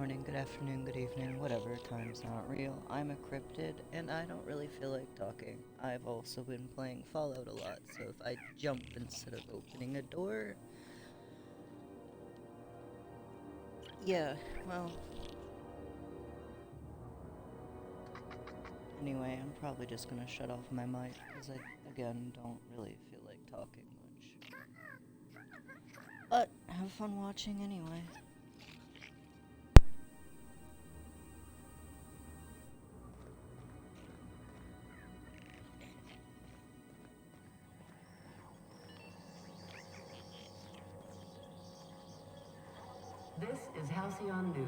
morning, good afternoon, good evening, whatever, time's not real. I'm a cryptid, and I don't really feel like talking. I've also been playing Fallout a lot, so if I jump instead of opening a door... Yeah, well... Anyway, I'm probably just gonna shut off my mic, because I, again, don't really feel like talking much. But, have fun watching anyway. This is Halcyon News.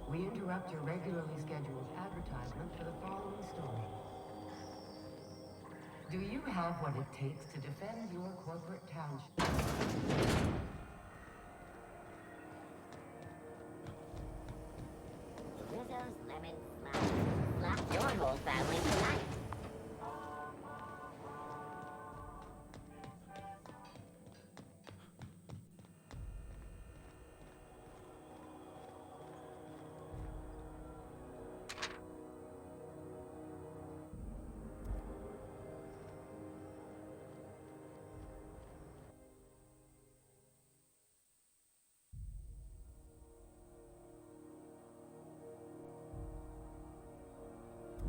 We interrupt your regularly scheduled advertisement for the following story. Do you have what it takes to defend your corporate township? Rizzo's Lemon Slap. Slap your whole family tonight.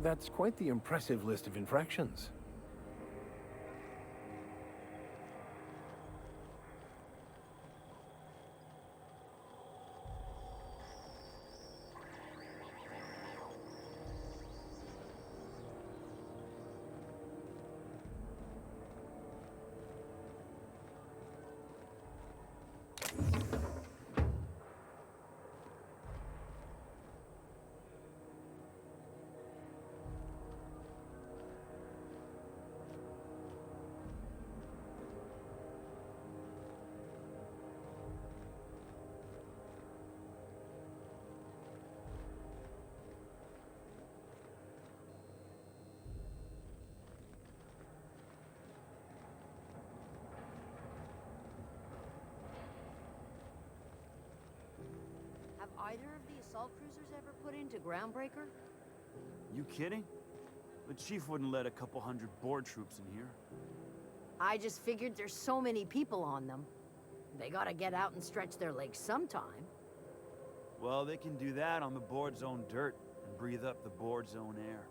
That's quite the impressive list of infractions. Have either of the assault cruisers ever put into Groundbreaker? You kidding? The chief wouldn't let a couple hundred board troops in here. I just figured there's so many people on them. They gotta get out and stretch their legs sometime. Well, they can do that on the board's own dirt and breathe up the board's own air.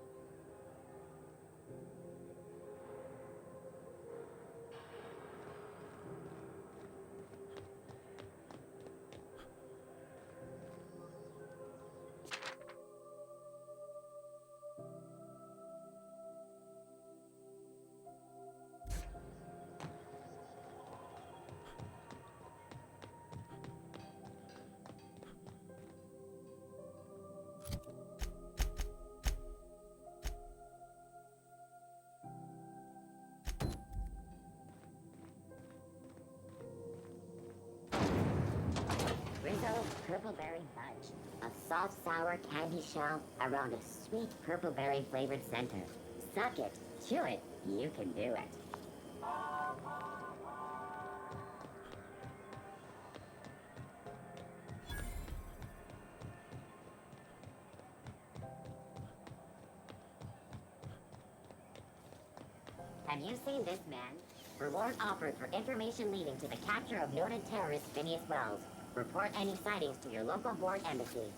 Rizzo's Purpleberry Fudge. A soft, sour candy shell around a sweet purpleberry flavored center. Suck it, chew it, you can do it. Have you seen this man? Reward offered for information leading to the capture of noted terrorist Phineas Wells. Report any sightings to your local board embassy.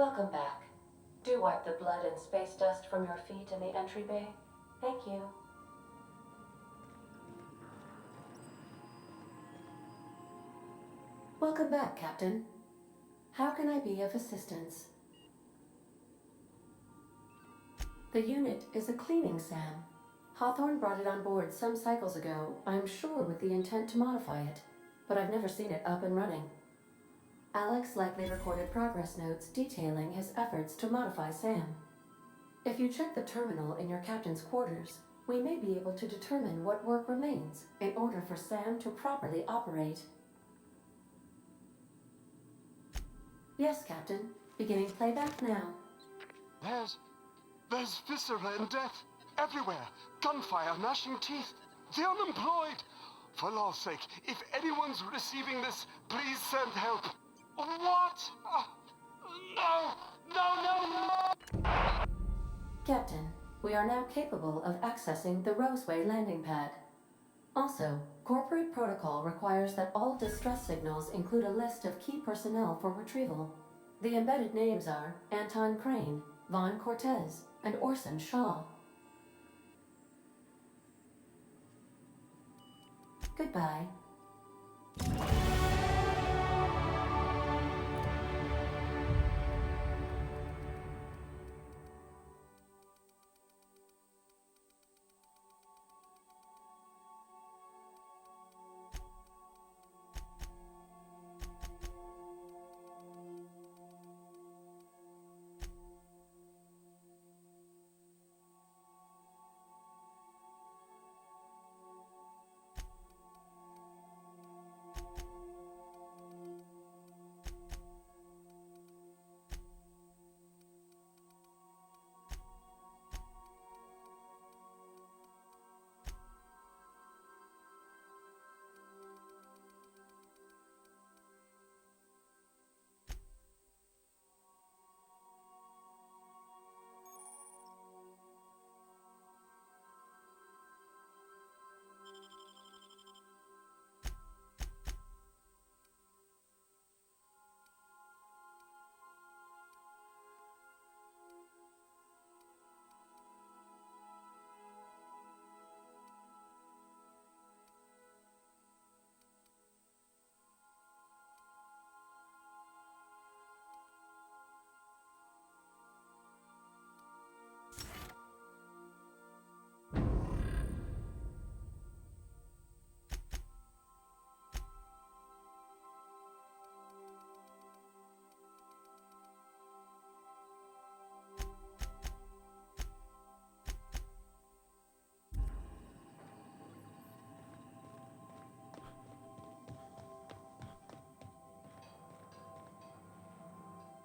Welcome back. Do wipe the blood and space dust from your feet in the entry bay. Thank you. Welcome back, Captain. How can I be of assistance? The unit is a cleaning SAM. Hawthorne brought it on board some cycles ago, I'm sure with the intent to modify it, but I've never seen it up and running. Alex likely recorded progress notes detailing his efforts to modify SAM. If you check the terminal in your captain's quarters, we may be able to determine what work remains in order for SAM to properly operate. Yes, Captain. Beginning playback now. There's viscera and death everywhere. Gunfire, gnashing teeth. The unemployed. For law's sake, if anyone's receiving this, please send help. What? No! Captain, we are now capable of accessing the Roseway landing pad. Also, corporate protocol requires that all distress signals include a list of key personnel for retrieval. The embedded names are Anton Crane, Vaughn Cortez, and Orson Shaw. Goodbye.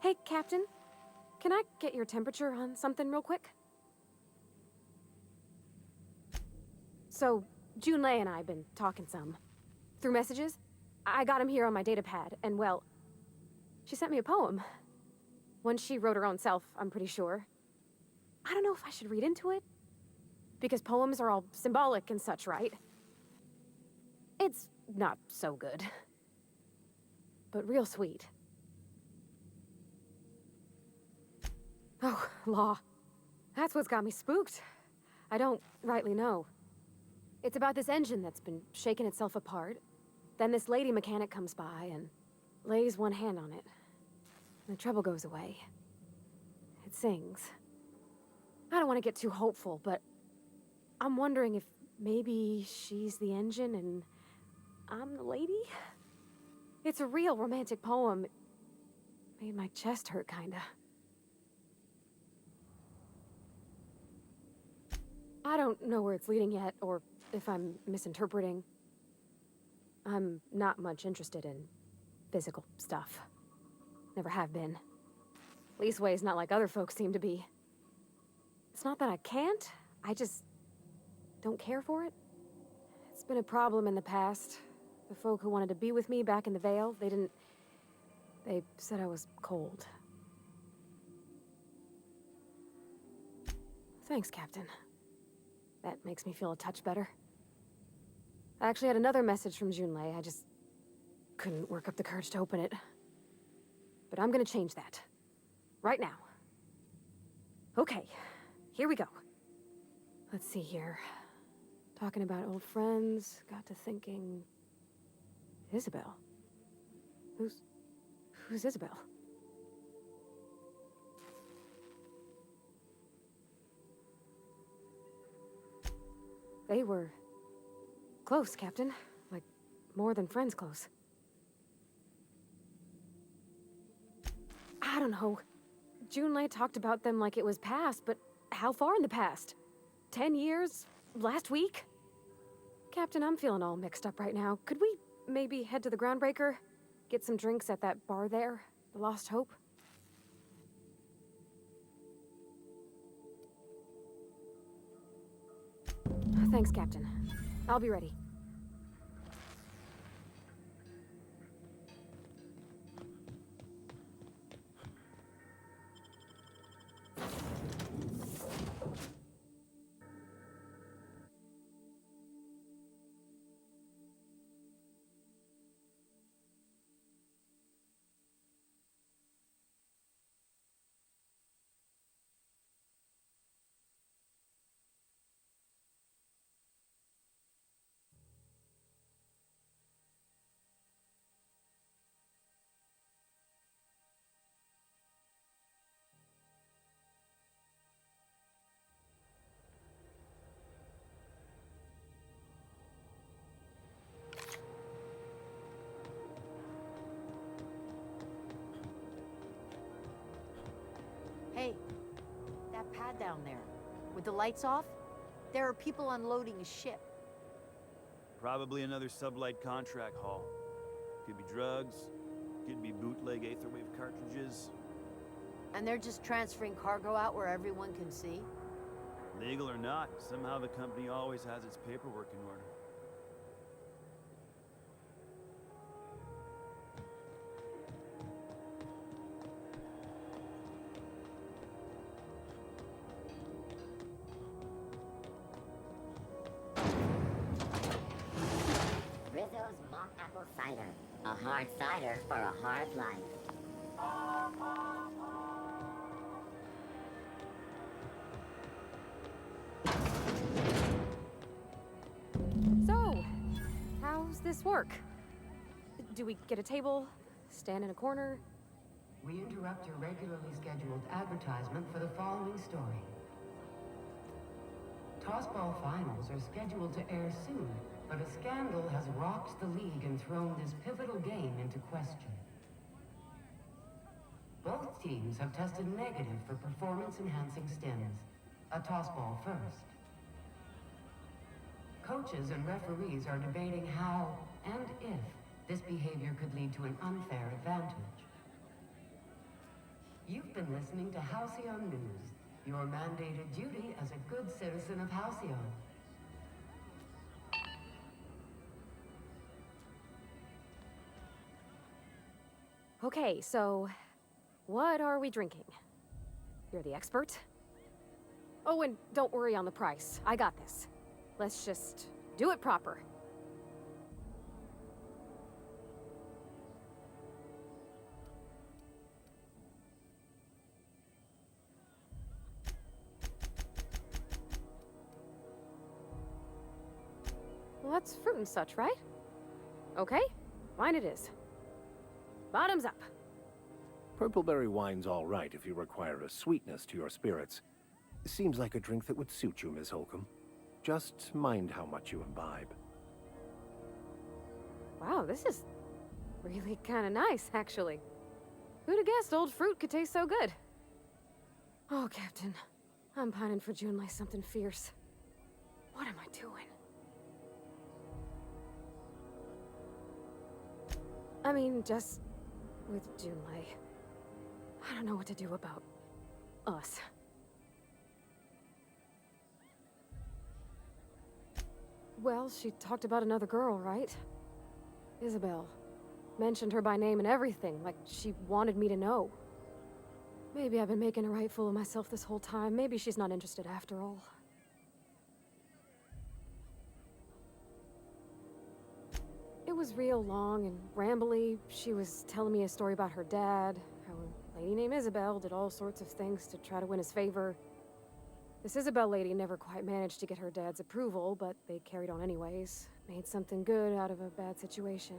Hey, Captain. Can I get your temperature on something real quick? So, Junlei and I have been talking some. Through messages. I got him here on my data pad, and well, she sent me a poem. One she wrote her own self, I'm pretty sure. I don't know if I should read into it. Because poems are all symbolic and such, right? It's not so good. But real sweet. Oh, Law. That's what's got me spooked. I don't rightly know. It's about this engine that's been shaking itself apart. Then this lady mechanic comes by and lays one hand on it. And the trouble goes away. It sings. I don't want to get too hopeful, but I'm wondering if maybe she's the engine and I'm the lady? It's a real romantic poem. It made my chest hurt, kinda. I don't know where it's leading yet, or if I'm misinterpreting. I'm not much interested in physical stuff. Never have been. Leastways not like other folks seem to be. It's not that I can't, I just don't care for it. It's been a problem in the past. The folk who wanted to be with me back in the Vale, they said I was cold. Thanks, Captain. That makes me feel a touch better. I actually had another message from Junlei. I just couldn't work up the courage to open it. But I'm gonna change that. Right now. Okay, here we go. Let's see here. Talking about old friends, got to thinking... Isabel? Who's Isabel? They were... close, Captain. Like, more than friends close. I don't know. Junlei talked about them like it was past, but how far in the past? 10 years? Last week? Captain, I'm feeling all mixed up right now. Could we maybe head to the Groundbreaker? Get some drinks at that bar there? The Lost Hope? Thanks, Captain. I'll be ready. Hey, that pad down there, with the lights off, there are people unloading a ship. Probably another sublight contract haul. Could be drugs, could be bootleg Aetherwave cartridges. And they're just transferring cargo out where everyone can see? Legal or not, somehow the company always has its paperwork in order. Rizzo's mock apple cider. A hard cider for a hard life. So, how's this work? Do we get a table? Stand in a corner? We interrupt your regularly scheduled advertisement for the following story. Tossball finals are scheduled to air soon, but a scandal has rocked the league and thrown this pivotal game into question. Both teams have tested negative for performance-enhancing stims. A tossball first. Coaches and referees are debating how and if this behavior could lead to an unfair advantage. You've been listening to Halcyon News, your mandated duty as a good citizen of Halcyon. Okay, so what are we drinking? You're the expert. Oh, and don't worry on the price. I got this. Let's just do it proper. Well, that's fruit and such, right? Okay, fine it is. Bottoms up. Purpleberry wine's all right if you require a sweetness to your spirits. Seems like a drink that would suit you, Miss Holcomb. Just mind how much you imbibe. Wow, this is really kind of nice, actually. Who'd have guessed old fruit could taste so good? Oh, Captain. I'm pining for Junlei something fierce. What am I doing? I mean, just with Junlei. I don't know what to do about us. Well, she talked about another girl, right? Isabel. Mentioned her by name and everything, like she wanted me to know. Maybe I've been making a right fool of myself this whole time. Maybe she's not interested after all. It was real long and rambly. She was telling me a story about her dad, how lady named Isabel did all sorts of things to try to win his favor. This Isabel lady never quite managed to get her dad's approval, but they carried on anyways. Made something good out of a bad situation.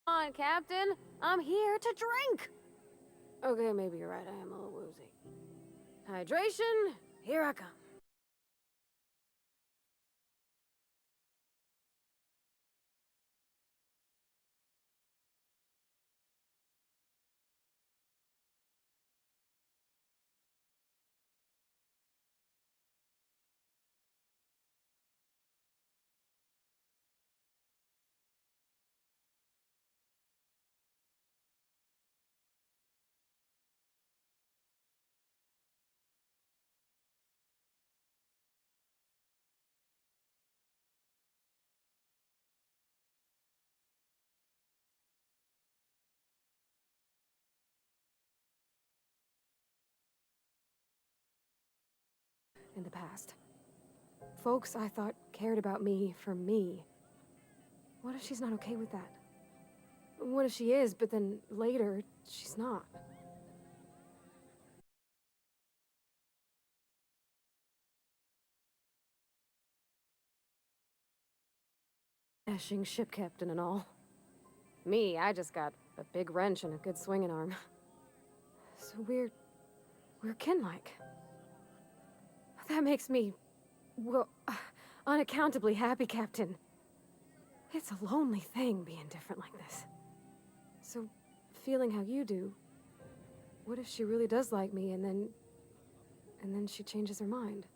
Come on, Captain. I'm here to drink. Okay, maybe you're right. I am a little woozy. Hydration, here I come. In the past. Folks I thought cared about me for me. What if she's not okay with that? What if she is, but then later, she's not? Dashing ship captain and all. Me, I just got a big wrench and a good swinging arm. So we're kin-like. That makes me, well, unaccountably happy, Captain. It's a lonely thing being different like this. So, feeling how you do, what if she really does like me and then she changes her mind?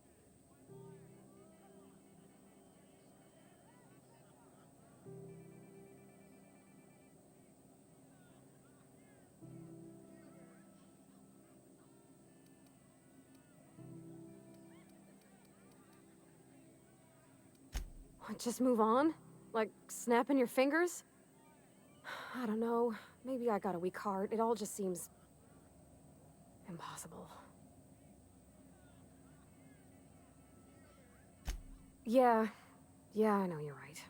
Just move on? Like, snapping your fingers? I don't know. Maybe I got a weak heart. It all just seems... impossible. Yeah, I know you're right.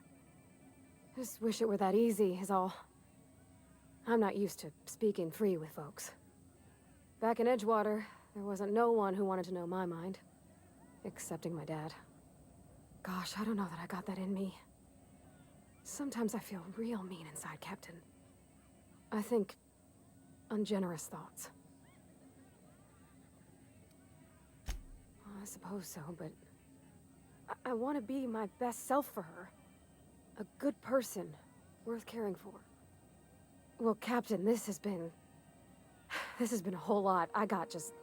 Just wish it were that easy, is all. I'm not used to speaking free with folks. Back in Edgewater, there wasn't no one who wanted to know my mind. Excepting my dad. Gosh, I don't know that I got that in me. Sometimes I feel real mean inside, Captain. I think ungenerous thoughts. I suppose so, but I want to be my best self for her. A good person, worth caring for. Well, Captain, this has been a whole lot. I got just...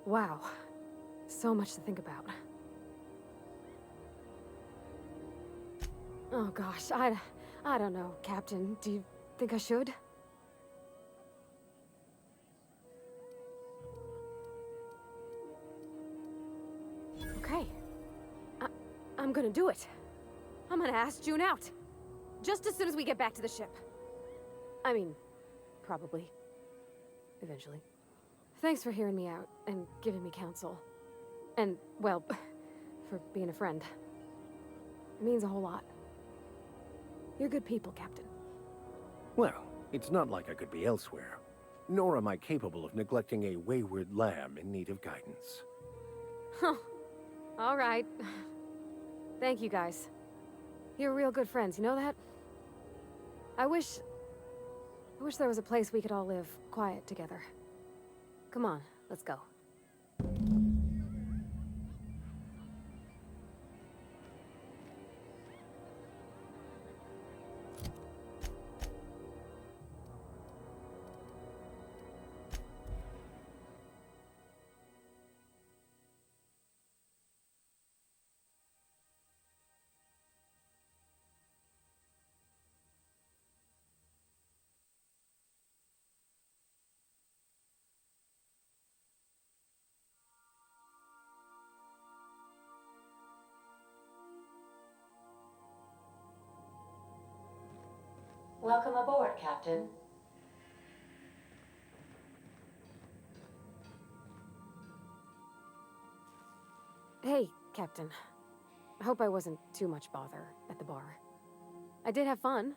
wow. So much to think about. Oh gosh, I don't know, Captain. Do you think I should? Okay. I'm gonna do it. I'm gonna ask June out. Just as soon as we get back to the ship. I mean, probably. Eventually. Thanks for hearing me out and giving me counsel. And, well, for being a friend. It means a whole lot. You're good people, Captain. Well, it's not like I could be elsewhere. Nor am I capable of neglecting a wayward lamb in need of guidance. Huh. All right. Thank you, guys. You're real good friends, you know that? I wish there was a place we could all live quiet together. Come on, let's go. Welcome aboard, Captain. Hey, Captain. I hope I wasn't too much bother at the bar. I did have fun,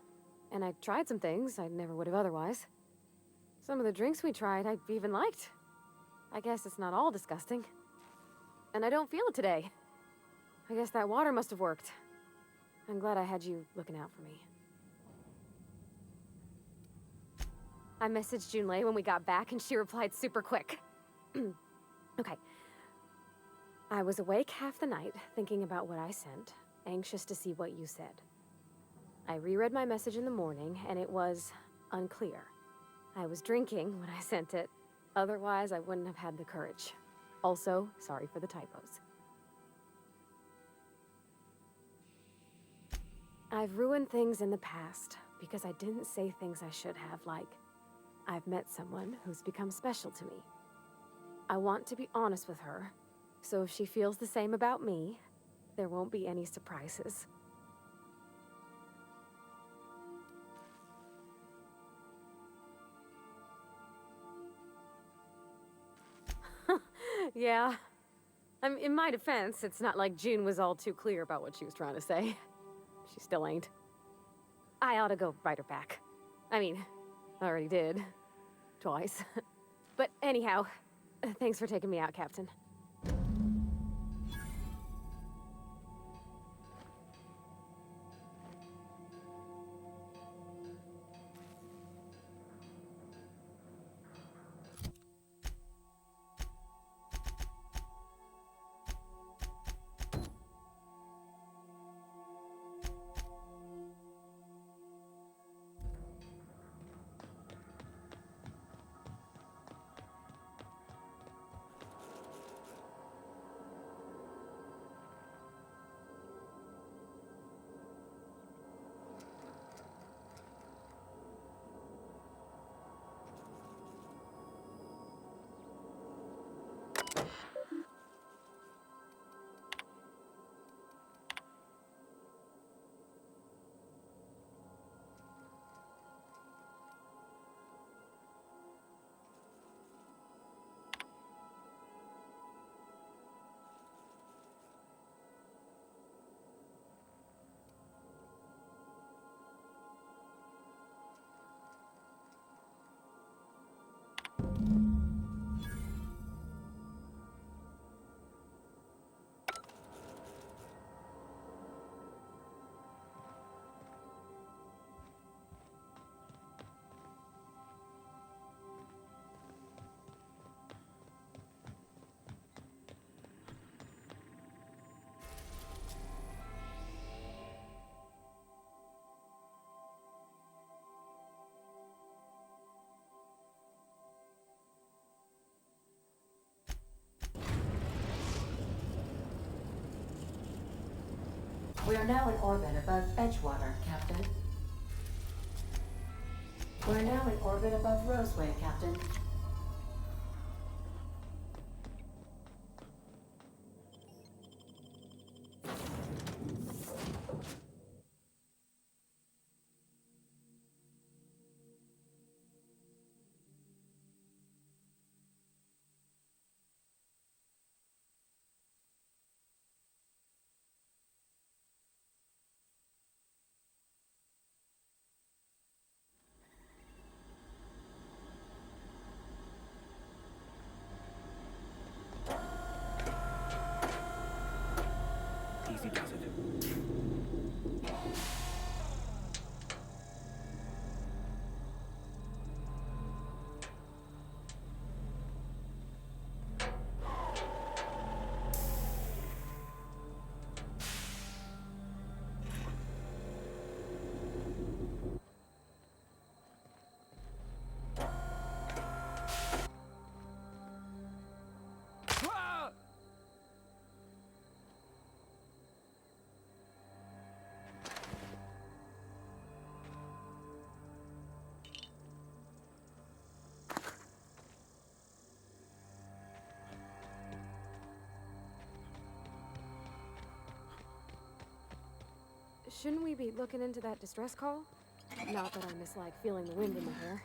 and I tried some things I never would have otherwise. Some of the drinks we tried I even liked. I guess it's not all disgusting. And I don't feel it today. I guess that water must have worked. I'm glad I had you looking out for me. I messaged Junlei when we got back, and she replied super quick. Okay. I was awake half the night, thinking about what I sent, anxious to see what you said. I reread my message in the morning, and it was unclear. I was drinking when I sent it. Otherwise, I wouldn't have had the courage. Also, sorry for the typos. I've ruined things in the past because I didn't say things I should have, like, I've met someone who's become special to me. I want to be honest with her, so if she feels the same about me, there won't be any surprises. Yeah. In my defense, it's not like June was all too clear about what she was trying to say. She still ain't. I ought to go write her back. I mean, I already did. Twice. But anyhow, thanks for taking me out, Captain. We are now in orbit above Edgewater, Captain. We're now in orbit above Roseway, Captain. Easy does it. Shouldn't we be looking into that distress call? Not that I mislike feeling the wind in my hair.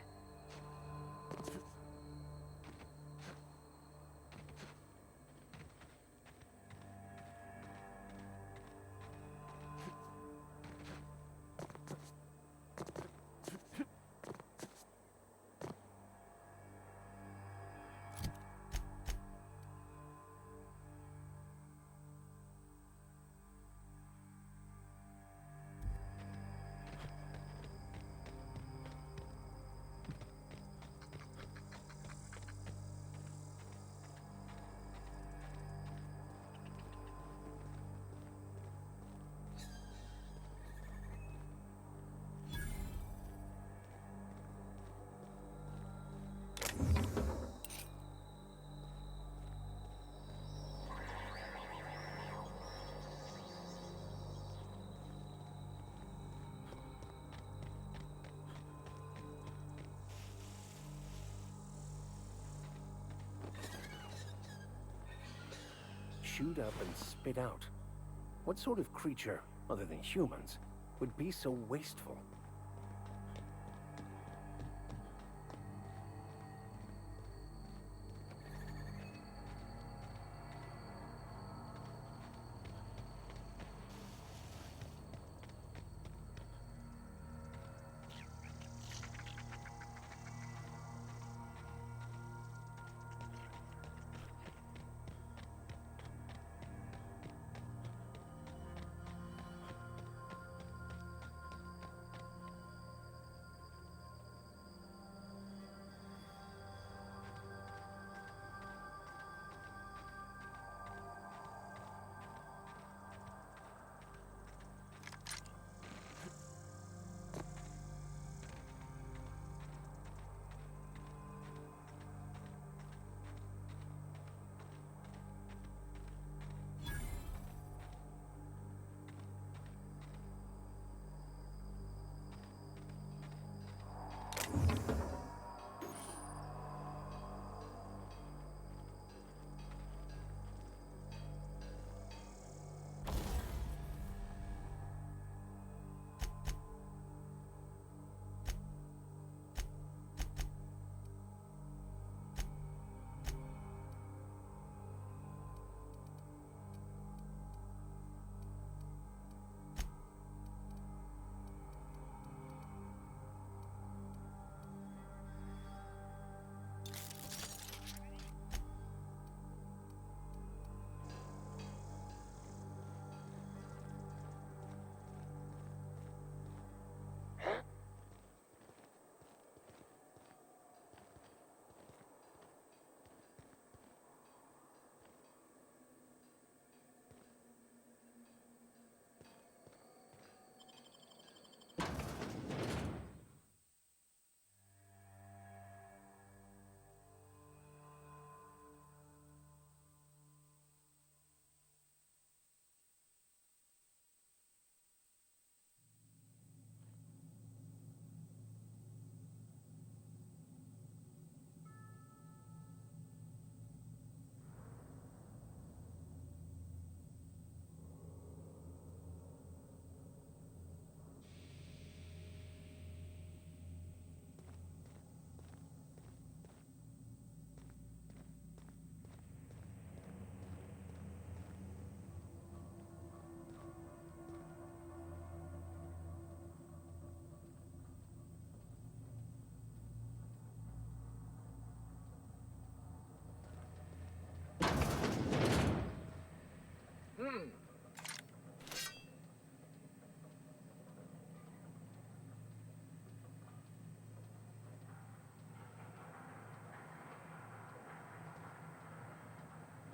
Shoot up and spit out. What sort of creature, other than humans, would be so wasteful?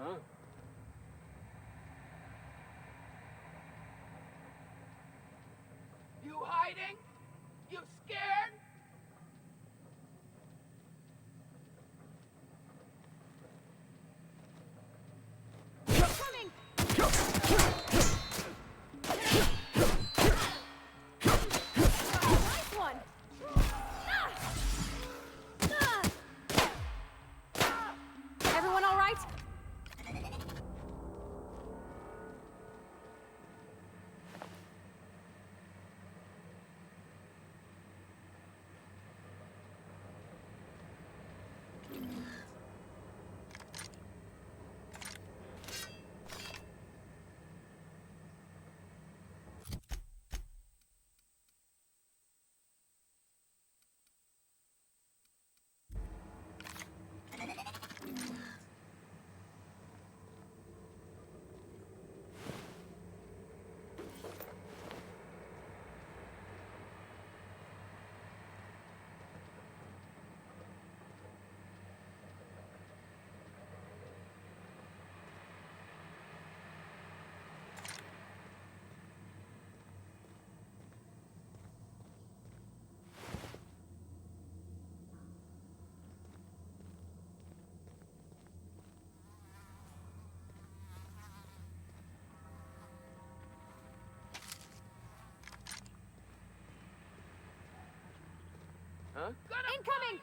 Huh? You hiding? You scared? Coming! Huh? Incoming!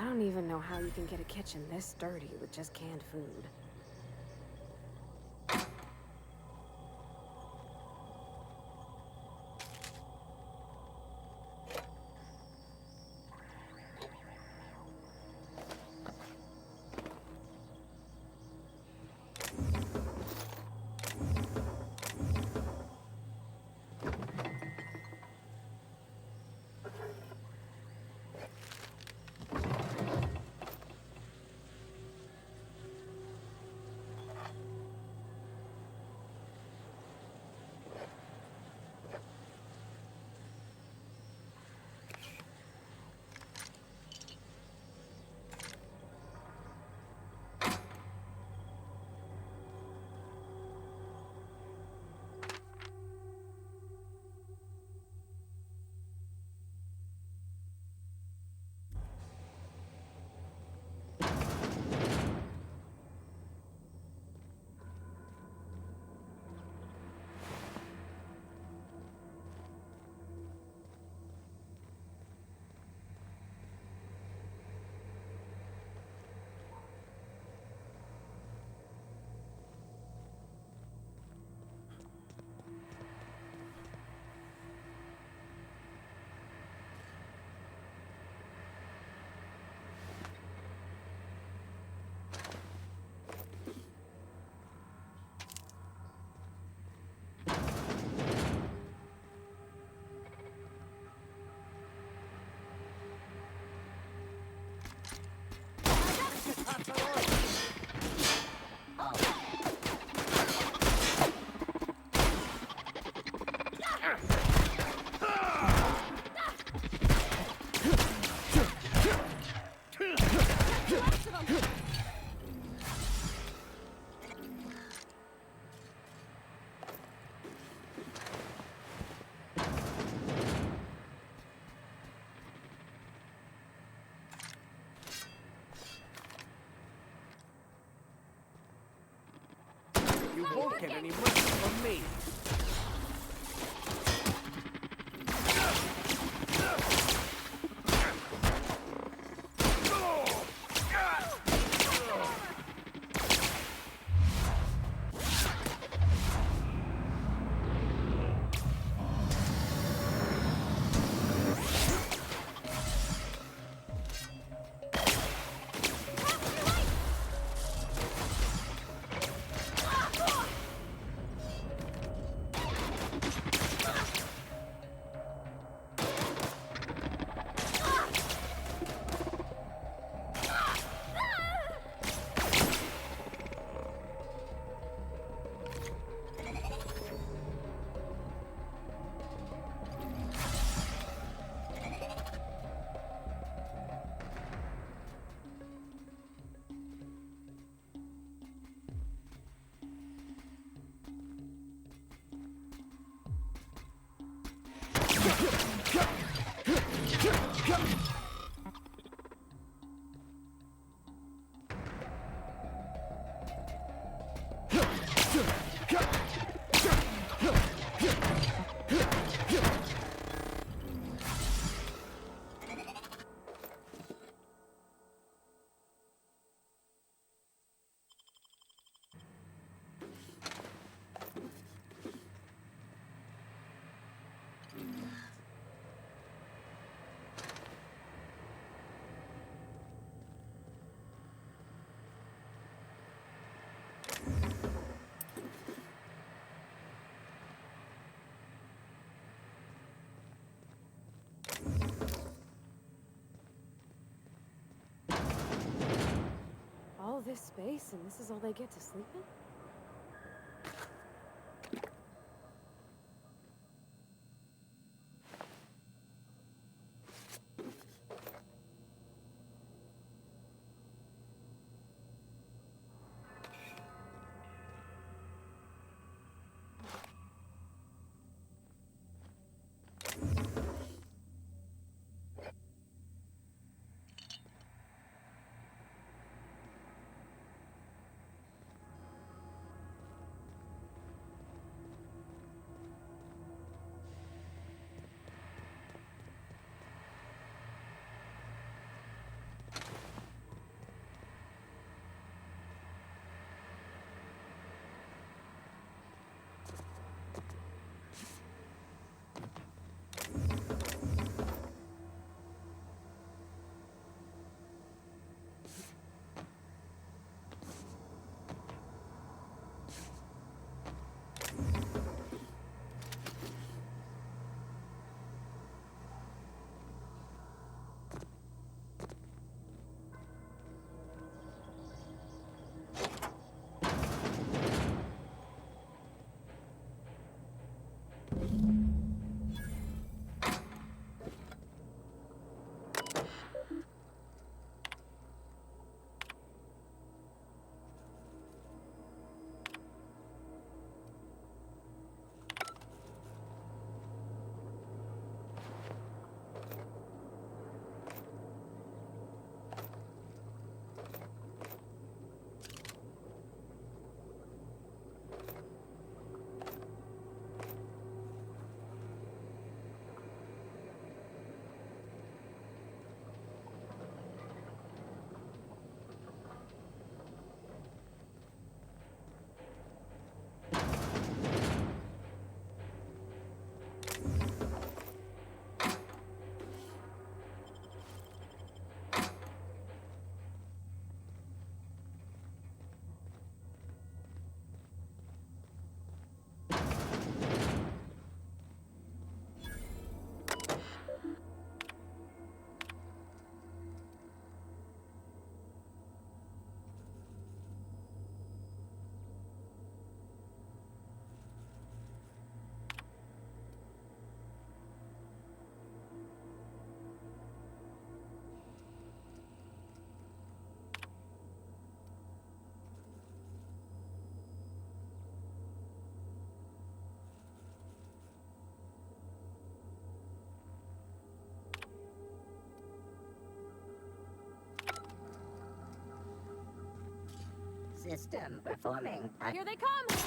I don't even know how you can get a kitchen this dirty with just canned food. You won't get any money from me. All this space, and this is all they get to sleep in? System performing. Here they come!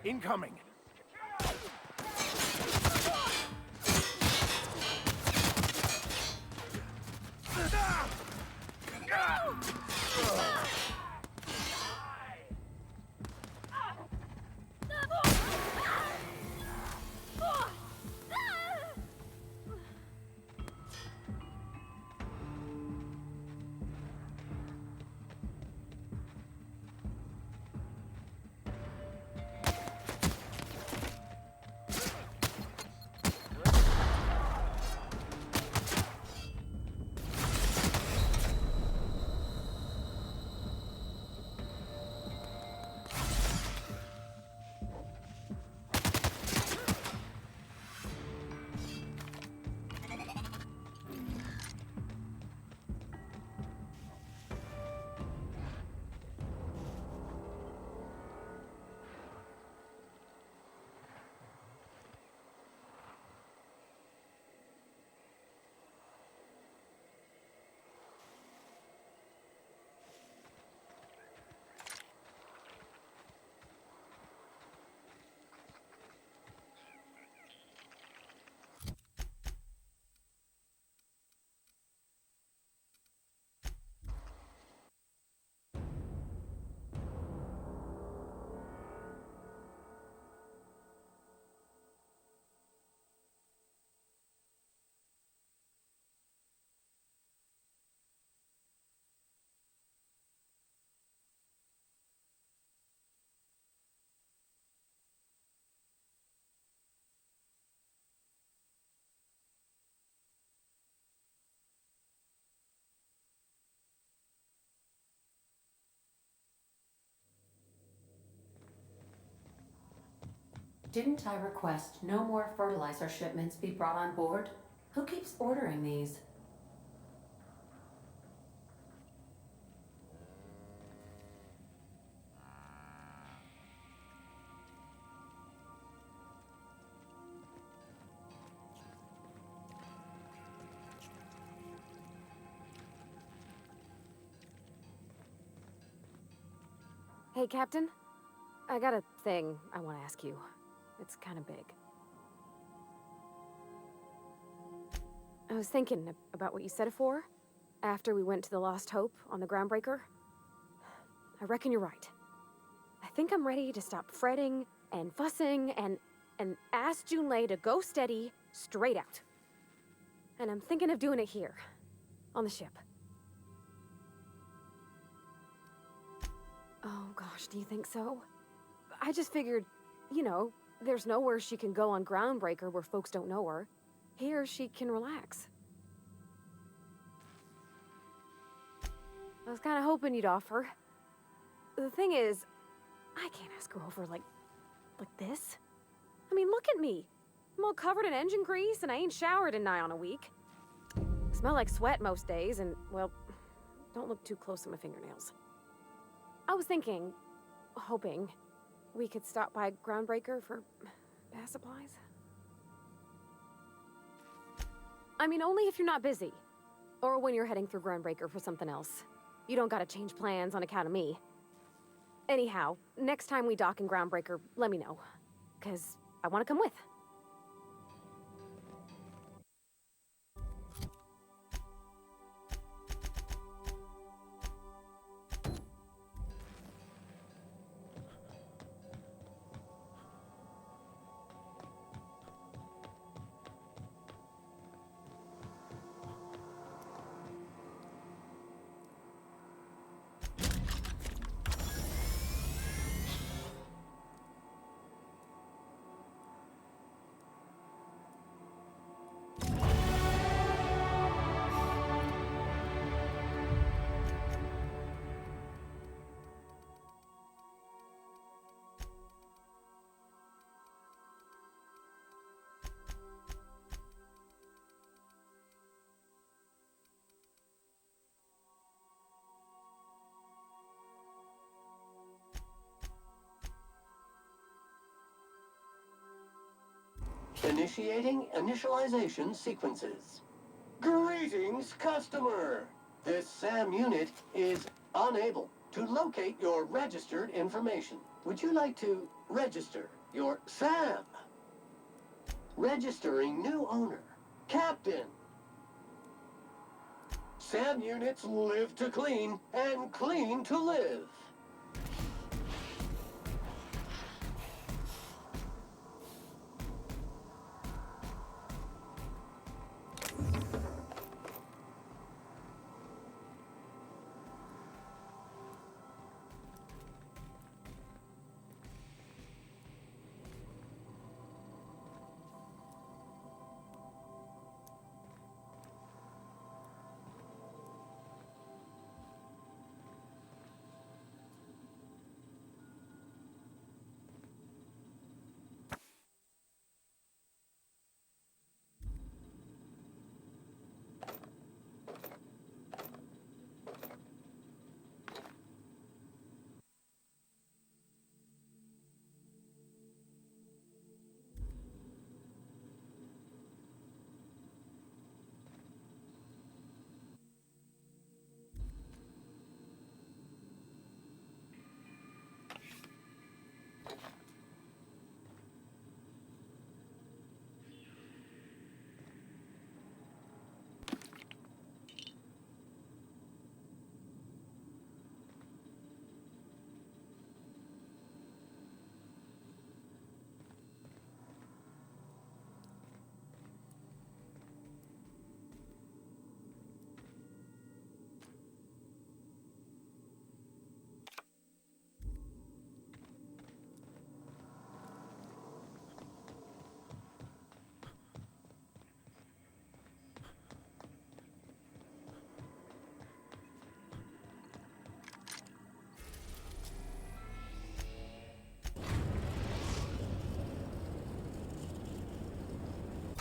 Incoming! Didn't I request no more fertilizer shipments be brought on board? Who keeps ordering these? Hey, Captain. I got a thing I want to ask you. It's kind of big. I was thinking about what you said afore, after we went to the Lost Hope on the Groundbreaker. I reckon you're right. I think I'm ready to stop fretting and fussing and ask Junlei to go steady, straight out. And I'm thinking of doing it here, on the ship. Oh gosh, do you think so? I just figured, you know, there's nowhere she can go on Groundbreaker where folks don't know her. Here, she can relax. I was kind of hoping you'd offer. The thing is, I can't ask her over like this. I mean, look at me. I'm all covered in engine grease and I ain't showered in nigh on a week. Smell like sweat most days and, well, don't look too close at my fingernails. I was thinking, hoping, we could stop by Groundbreaker for bath supplies. I mean, only if you're not busy. Or when you're heading through Groundbreaker for something else. You don't gotta change plans on account of me. Anyhow, next time we dock in Groundbreaker, let me know. 'Cause I wanna come with. Initiating initialization sequences. Greetings, customer! This SAM unit is unable to locate your registered information. Would you like to register You're Sam. Registering new owner. Captain. Sam units live to clean and clean to live.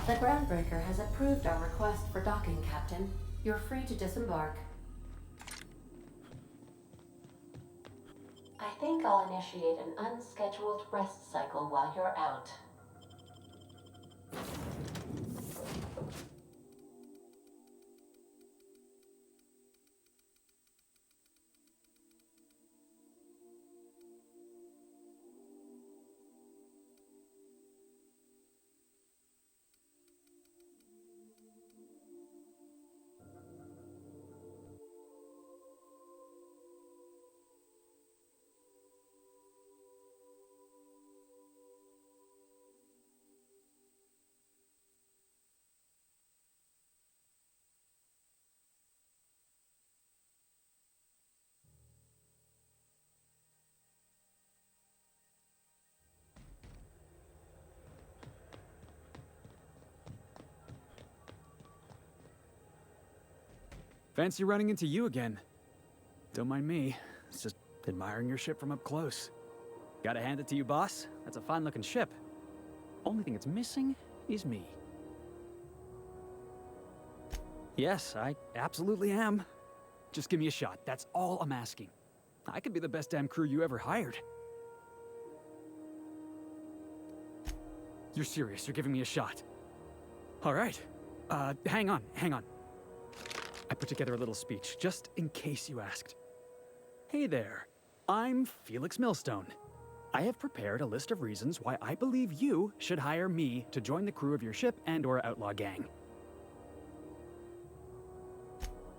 The Groundbreaker has approved our request for docking, Captain. You're free to disembark. I think I'll initiate an unscheduled rest cycle while you're out. Fancy running into you again. Don't mind me. It's just admiring your ship from up close. Gotta hand it to you, boss. That's a fine-looking ship. Only thing it's missing is me. Yes, I absolutely am. Just give me a shot. That's all I'm asking. I could be the best damn crew you ever hired. You're serious? You're giving me a shot? All right. Hang on. I put together a little speech, just in case you asked. Hey there, I'm Felix Millstone. I have prepared a list of reasons why I believe you should hire me to join the crew of your ship and/or outlaw gang.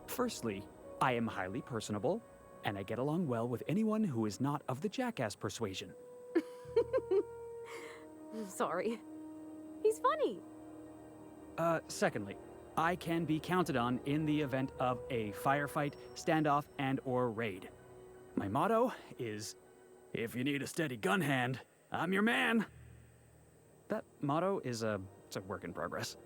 Firstly, I am highly personable, and I get along well with anyone who is not of the jackass persuasion. Sorry. He's funny. Secondly, I can be counted on in the event of a firefight, standoff, and/or raid. My motto is, if you need a steady gun hand, I'm your man. That motto is it's a work in progress.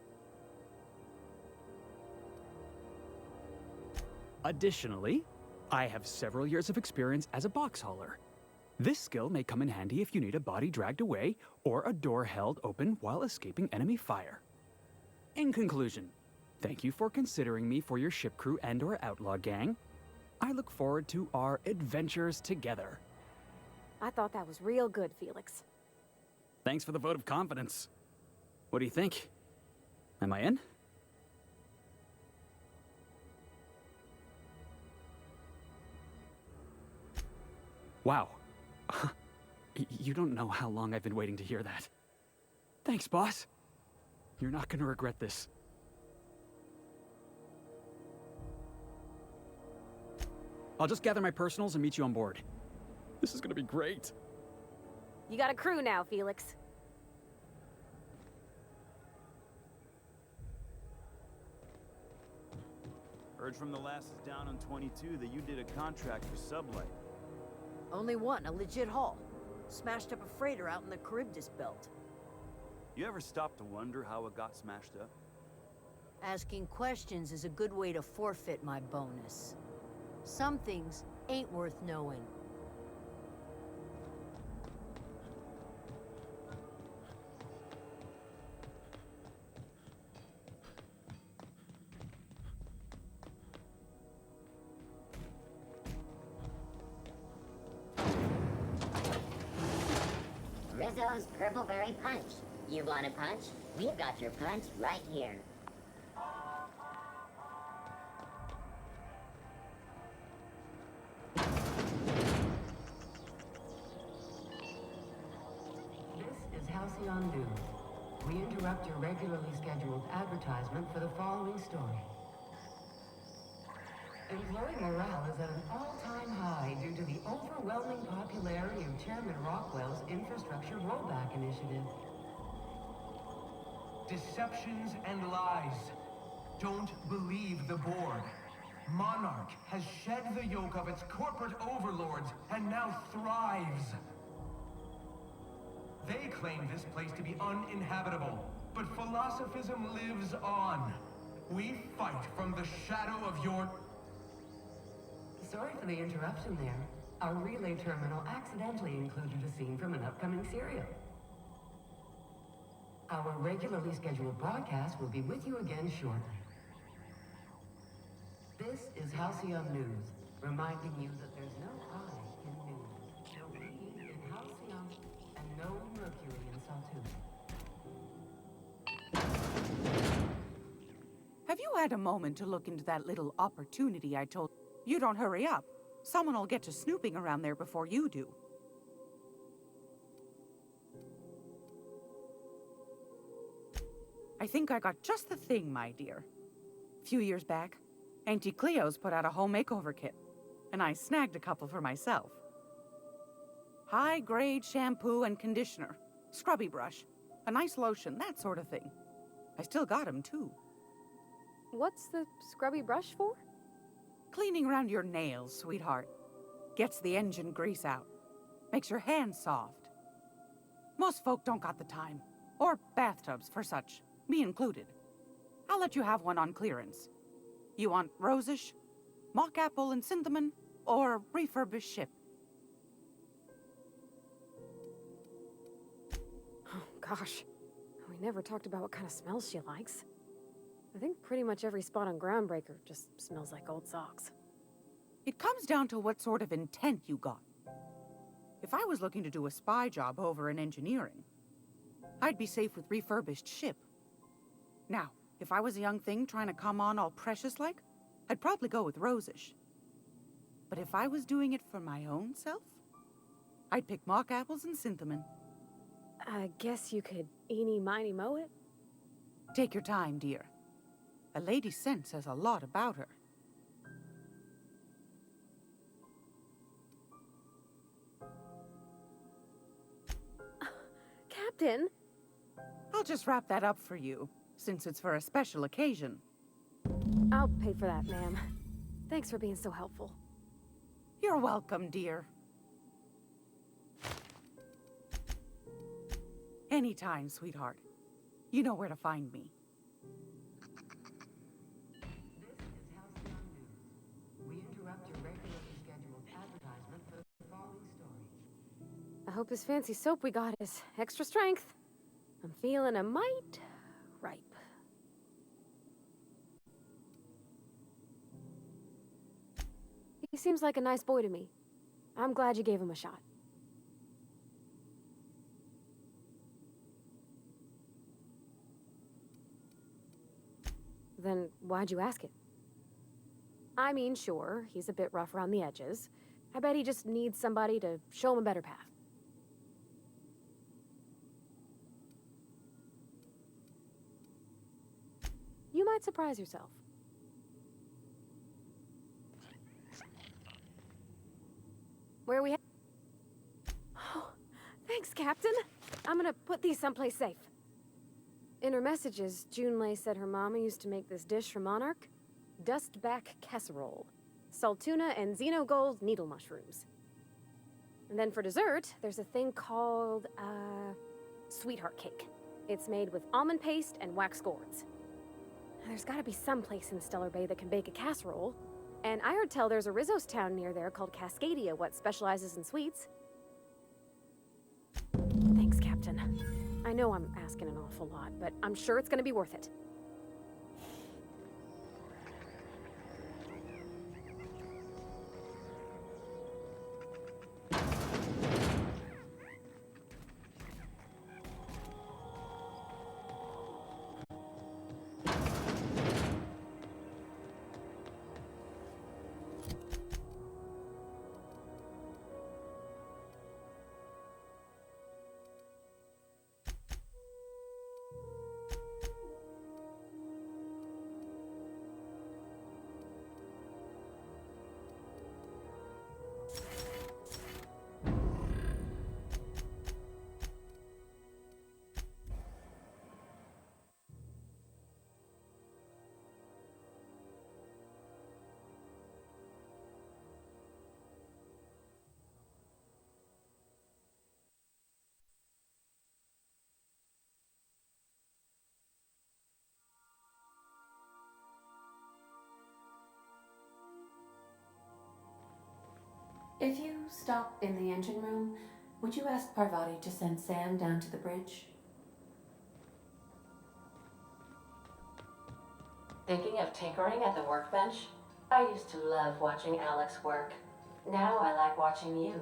Additionally, I have several years of experience as a box hauler. This skill may come in handy if you need a body dragged away or a door held open while escaping enemy fire. In conclusion, thank you for considering me for your ship crew and/or outlaw gang. I look forward to our adventures together. I thought that was real good, Felix. Thanks for the vote of confidence. What do you think? Am I in? Wow. You don't know how long I've been waiting to hear that. Thanks, boss. You're not gonna regret this. I'll just gather my personals and meet you on board. This is gonna be great. You got a crew now, Felix. Heard from the lasses down on 22 that you did a contract for Sublight. Only one, a legit haul. Smashed up a freighter out in the Charybdis Belt. You ever stop to wonder how it got smashed up? Asking questions is a good way to forfeit my bonus. Some things ain't worth knowing. Rizzo's Purpleberry Punch. You want a punch? We've got your punch right here. This is Halcyon News. We interrupt your regularly scheduled advertisement for the following story. Employee morale is at an all-time high due to the overwhelming popularity of Chairman Rockwell's infrastructure rollback initiative. Deceptions and lies. Don't believe the board. Monarch has shed the yoke of its corporate overlords and now thrives. They claim this place to be uninhabitable, but philosophism lives on. We fight from the shadow of your... Sorry for the interruption there. Our relay terminal accidentally included a scene from an upcoming serial. Our regularly scheduled broadcast will be with you again shortly. This is Halcyon News, reminding you that there's no I in news, no E in Halcyon, and no Mercury in Saltudo. Have you had a moment to look into that little opportunity I told you? You don't hurry up. Someone will get to snooping around there before you do. I think I got just the thing, my dear. A few years back, Auntie Cleo's put out a home makeover kit, and I snagged a couple for myself. High-grade shampoo and conditioner, scrubby brush, a nice lotion, that sort of thing. I still got 'em, too. What's the scrubby brush for? Cleaning around your nails, sweetheart. Gets the engine grease out. Makes your hands soft. Most folk don't got the time. Or bathtubs for such, me included. I'll let you have one on clearance. You want rosish, mock apple and cinnamon, or refurbished ship? Oh, gosh. We never talked about what kind of smells she likes. I think pretty much every spot on Groundbreaker just smells like old socks. It comes down to what sort of intent you got. If I was looking to do a spy job over in engineering, I'd be safe with refurbished ship. Now, if I was a young thing trying to come on all precious-like, I'd probably go with rosish. But if I was doing it for my own self, I'd pick mock apples and cinnamon. I guess you could eeny-miny-moe it? Take your time, dear. A lady's scent says a lot about her. Captain? I'll just wrap that up for you, since it's for a special occasion. I'll pay for that, ma'am. Thanks for being so helpful. You're welcome, dear. Anytime, sweetheart. You know where to find me. I hope this fancy soap we got is extra strength. I'm feeling a mite ripe. He seems like a nice boy to me. I'm glad you gave him a shot. Then why'd you ask it? I mean, sure, he's a bit rough around the edges. I bet he just needs somebody to show him a better path. might surprise yourself. Where are we Oh, thanks, Captain. I'm gonna put these someplace safe. In her messages, Junlei said her mama used to make this dish for Monarch. Dustback casserole. Salt tuna and Xenogold needle mushrooms. And then for dessert, there's a thing called, sweetheart cake. It's made with almond paste and wax gourds. There's gotta be some place in Stellar Bay that can bake a casserole. And I heard tell there's a Rizzo's town near there called Cascadia, what specializes in sweets. Thanks, Captain. I know I'm asking an awful lot, but I'm sure it's gonna be worth it. If you stop in the engine room, would you ask Parvati to send Sam down to the bridge? Thinking of tinkering at the workbench? I used to love watching Alex work. Now I like watching you.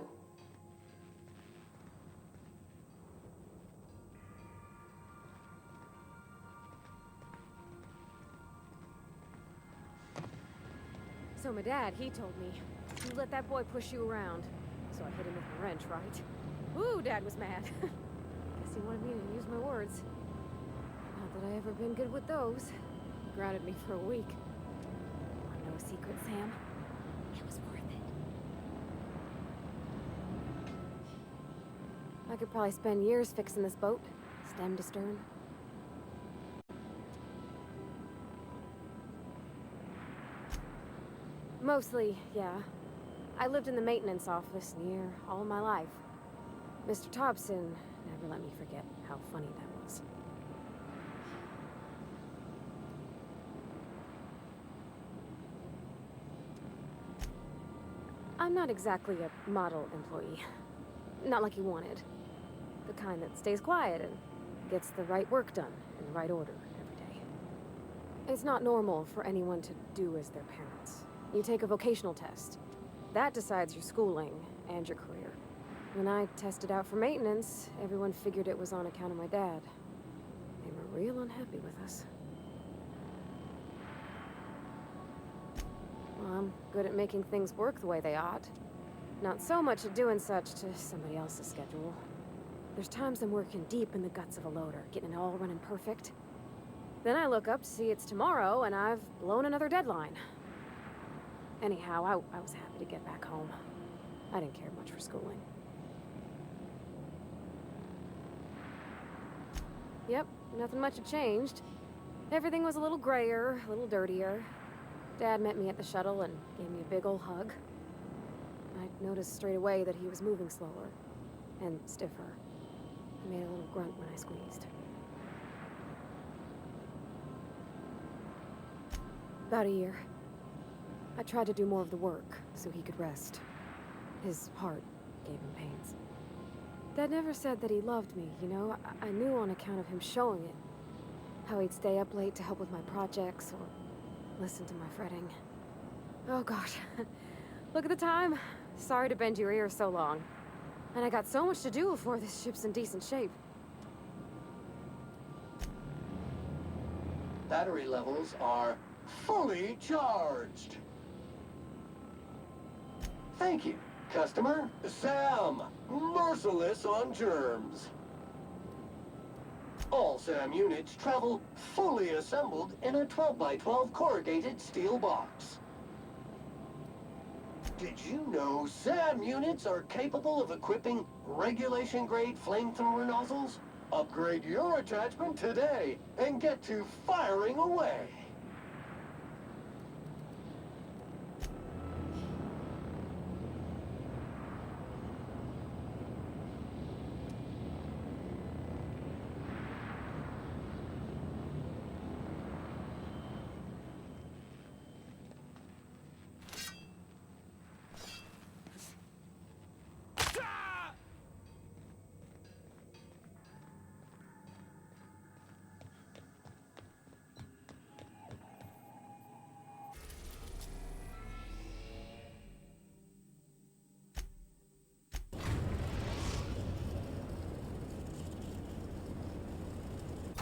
So my dad, he told me, you let that boy push you around. So I hit him with my wrench, right? Ooh, Dad was mad. Guess he wanted me to use my words. Not that I ever been good with those. He grounded me for a week. Want to know a secret, Sam? It was worth it. I could probably spend years fixing this boat, stem to stern. Mostly, yeah. I lived in the maintenance office near all my life. Mr. Thompson never let me forget how funny that was. I'm not exactly a model employee. Not like you wanted. The kind that stays quiet and gets the right work done in the right order every day. It's not normal for anyone to do as their parents. You take a vocational test. That decides your schooling and your career. When I tested out for maintenance, everyone figured it was on account of my dad. They were real unhappy with us. Well, I'm good at making things work the way they ought. Not so much at doing such to somebody else's schedule. There's times I'm working deep in the guts of a loader, getting it all running perfect. Then I look up to see it's tomorrow, and I've blown another deadline. Anyhow, I was happy to get back home. I didn't care much for schooling. Yep, nothing much had changed. Everything was a little grayer, a little dirtier. Dad met me at the shuttle and gave me a big ol' hug. I noticed straight away that he was moving slower and stiffer. He made a little grunt when I squeezed. About a year. I tried to do more of the work so he could rest. His heart gave him pains. Dad never said that he loved me, you know? I knew on account of him showing it. How he'd stay up late to help with my projects or listen to my fretting. Oh gosh. Look at the time. Sorry to bend your ear so long. And I got so much to do before this ship's in decent shape. Battery levels are fully charged. Thank you, customer. Sam, merciless on germs. All SAM units travel fully assembled in a 12x12 corrugated steel box. Did you know SAM units are capable of equipping regulation-grade flamethrower nozzles? Upgrade your attachment today and get to firing away.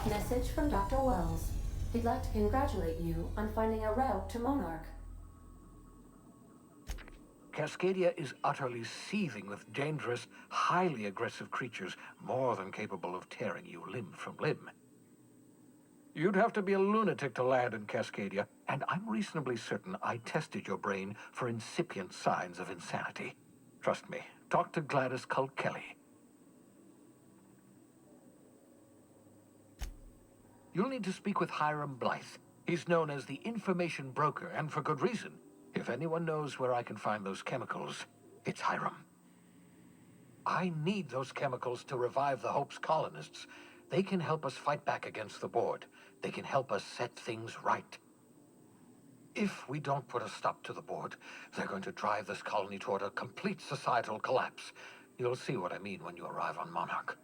Message from Dr. Wells. He'd like to congratulate you on finding a route to Monarch. Cascadia is utterly seething with dangerous, highly aggressive creatures more than capable of tearing you limb from limb. You'd have to be a lunatic to land in Cascadia, and I'm reasonably certain I tested your brain for incipient signs of insanity. Trust me, talk to Gladys Cull Kelly. You'll need to speak with Hiram Blythe. He's known as the information broker, and for good reason. If anyone knows where I can find those chemicals, it's Hiram. I need those chemicals to revive the Hope's colonists. They can help us fight back against the Board. They can help us set things right. If we don't put a stop to the Board, they're going to drive this colony toward a complete societal collapse. You'll see what I mean when you arrive on Monarch.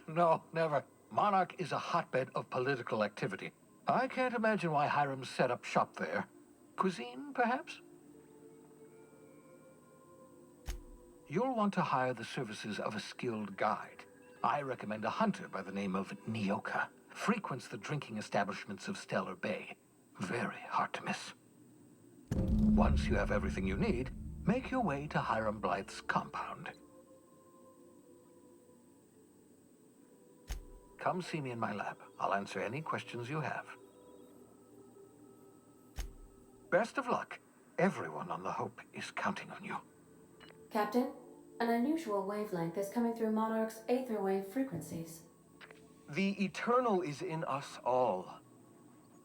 No, never. Monarch is a hotbed of political activity. I can't imagine why Hiram set up shop there. Cuisine, perhaps? You'll want to hire the services of a skilled guide. I recommend a hunter by the name of Nyoka. Frequents the drinking establishments of Stellar Bay. Very hard to miss. Once you have everything you need, make your way to Hiram Blythe's compound. Come see me in my lab. I'll answer any questions you have. Best of luck. Everyone on the Hope is counting on you. Captain, an unusual wavelength is coming through Monarch's aether wave frequencies. The eternal is in us all.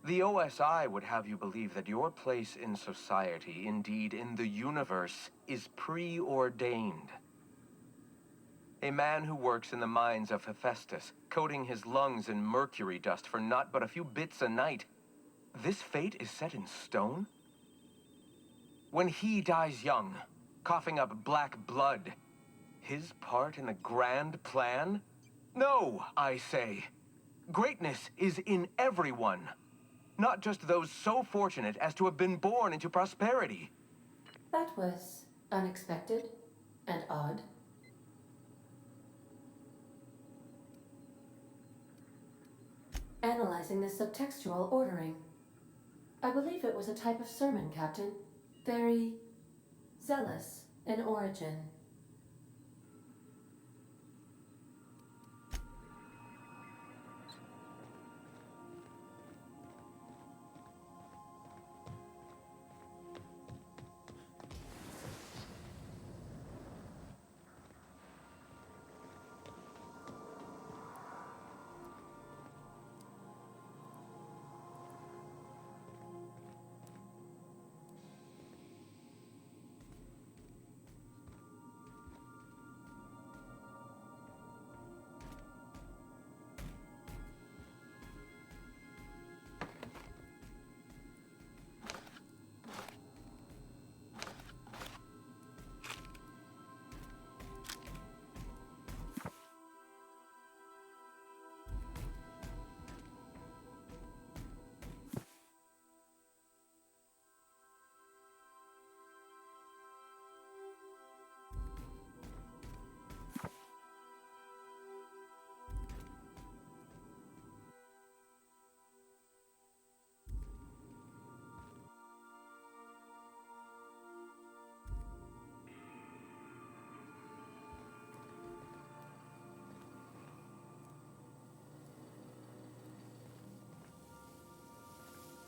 The OSI would have you believe that your place in society, indeed in the universe, is preordained. A man who works in the mines of Hephaestus, coating his lungs in mercury dust for not but a few bits a night. This fate is set in stone? When he dies young, coughing up black blood, his part in the grand plan? No, I say. Greatness is in everyone. Not just those so fortunate as to have been born into prosperity. That was unexpected and odd. Analyzing the subtextual ordering. I believe it was a type of sermon, Captain. Very zealous in origin.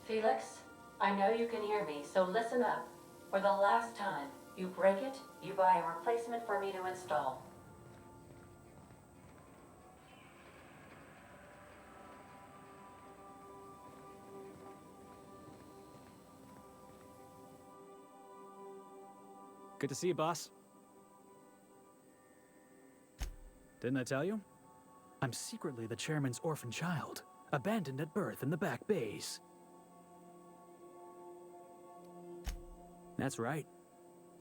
Felix, I know you can hear me, so listen up. For the last time, you break it, you buy a replacement for me to install. Good to see you, boss. Didn't I tell you? I'm secretly the chairman's orphan child, abandoned at birth in the back bays. That's right.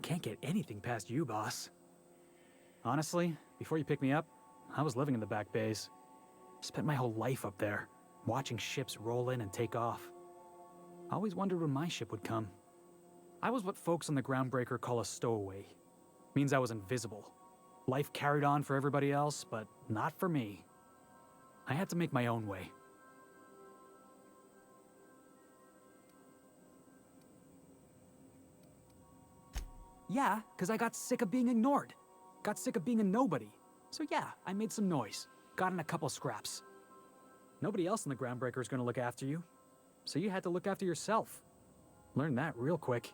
Can't get anything past you, boss. Honestly, before you picked me up, I was living in the back bays. Spent my whole life up there, watching ships roll in and take off. Always wondered when my ship would come. I was what folks on the Groundbreaker call a stowaway. Means I was invisible. Life carried on for everybody else, but not for me. I had to make my own way. Yeah, because I got sick of being ignored. Got sick of being a nobody. So yeah, I made some noise. Got in a couple scraps. Nobody else in the Groundbreaker is going to look after you. So you had to look after yourself. Learned that real quick.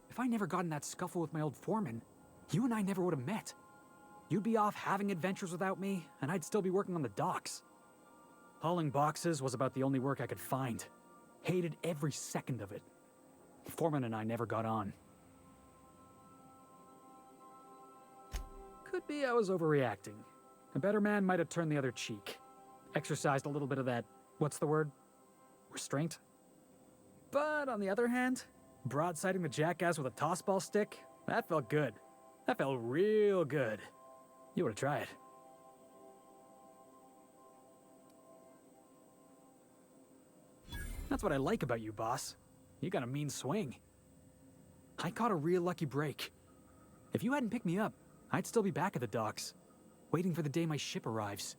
If I never got in that scuffle with my old foreman, you and I never would have met. You'd be off having adventures without me, and I'd still be working on the docks. Hauling boxes was about the only work I could find. Hated every second of it. Foreman and I never got on. Could be I was overreacting. A better man might have turned the other cheek. Exercised a little bit of that, what's the word? Restraint? But on the other hand, broadsiding the jackass with a tossball stick, that felt good. That felt real good. You ought to try it. That's what I like about you, boss. You got a mean swing. I caught a real lucky break. If you hadn't picked me up, I'd still be back at the docks, waiting for the day my ship arrives.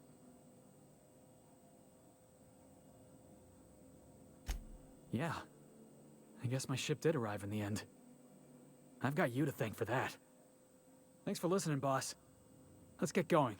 Yeah, I guess my ship did arrive in the end. I've got you to thank for that. Thanks for listening, boss. Let's get going.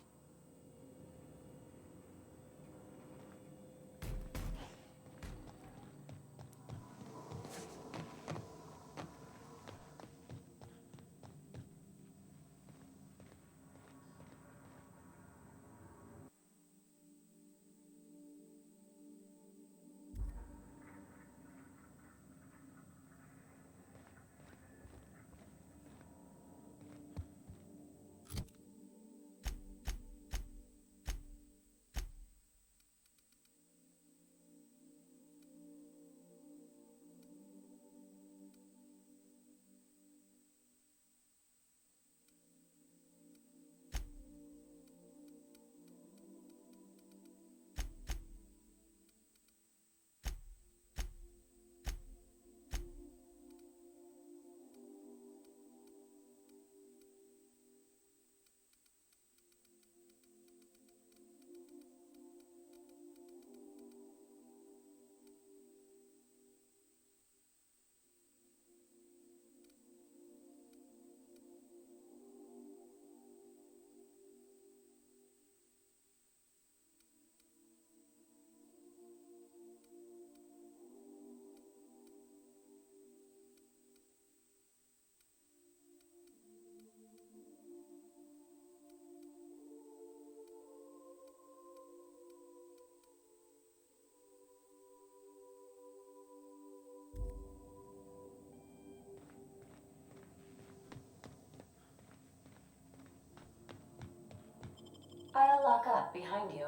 I'll lock up behind you.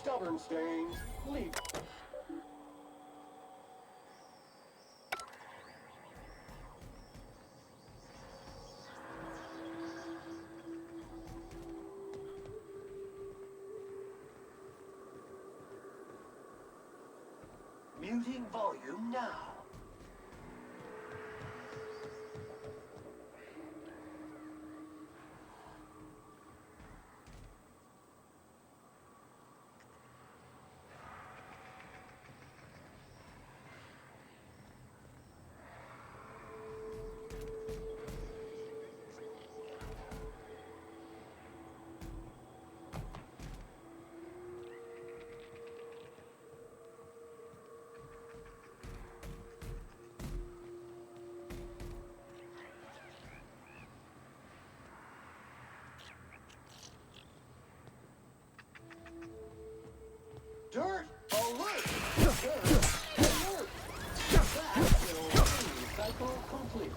stubborn stains, leave. Muting volume now. Dirt alert! Dirt alert! Backfill cycle complete.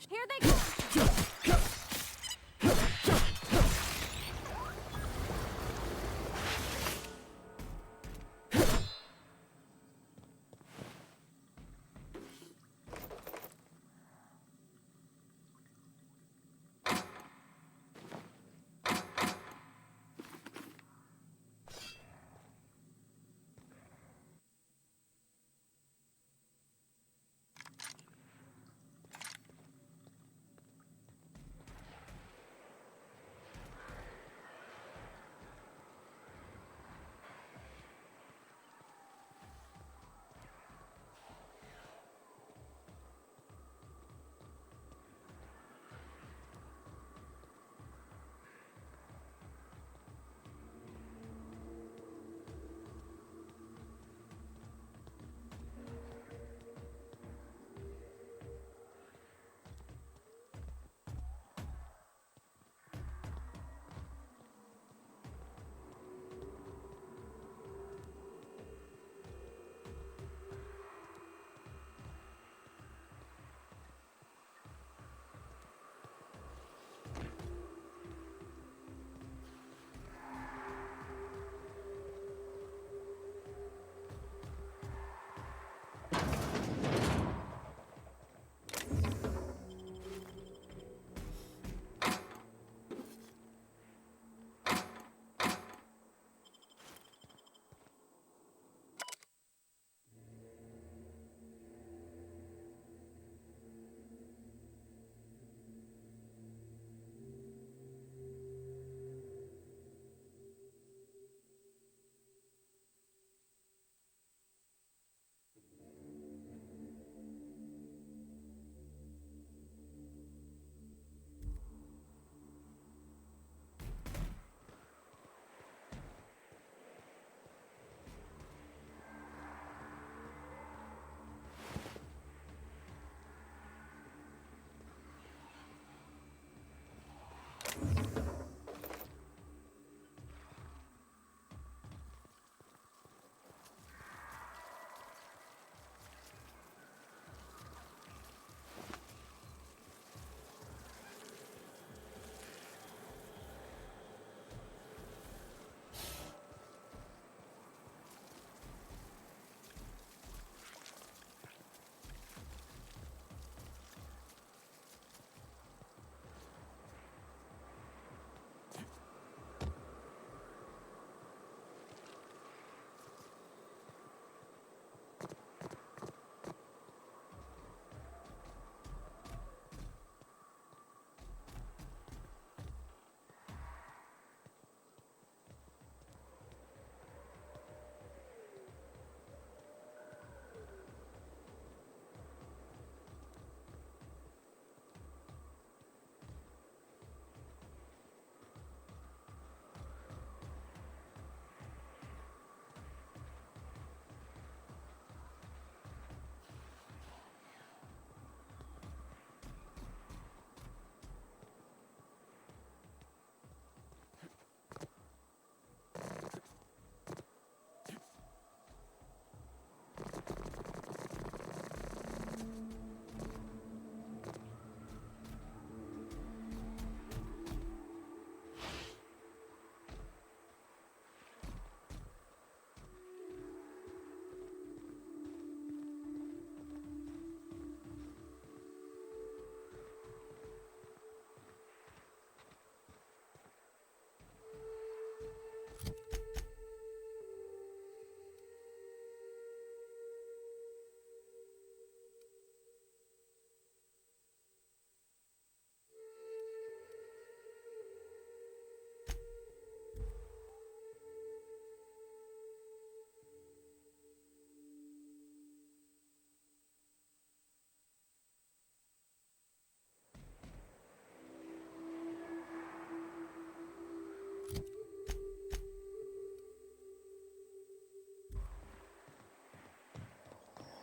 Here they come!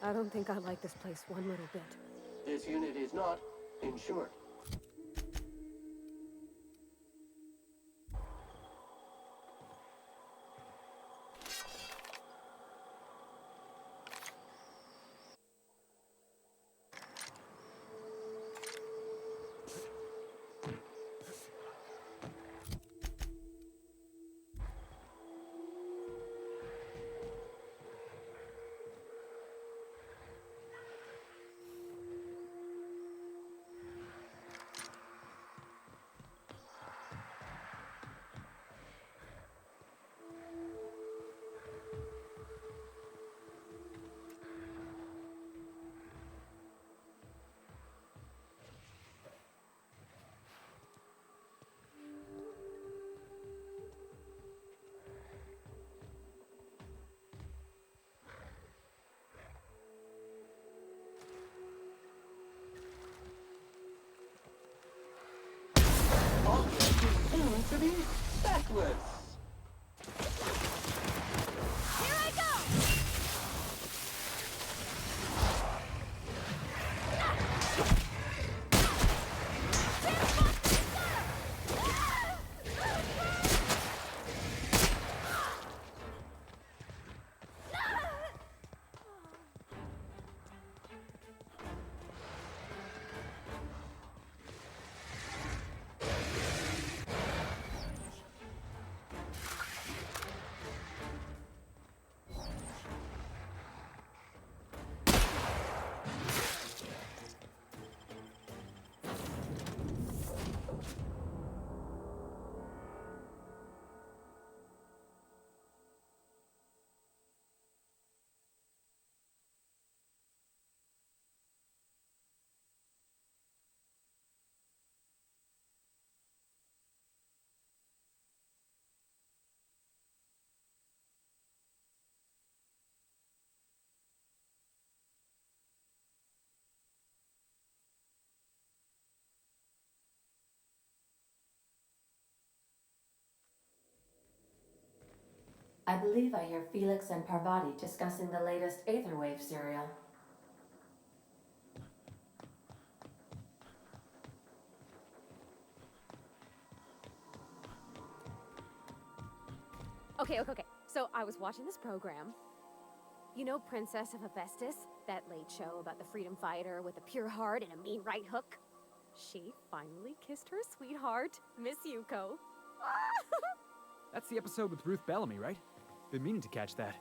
I don't think I like this place one little bit. This unit is not insured. Soon to be backwards. Here I go! I believe I hear Felix and Parvati discussing the latest Aetherwave serial. Okay. So I was watching this program. You know Princess of Hephaestus? That late show about the freedom fighter with a pure heart and a mean right hook? She finally kissed her sweetheart, Miss Yuko. That's the episode with Ruth Bellamy, right? Been meaning to catch that.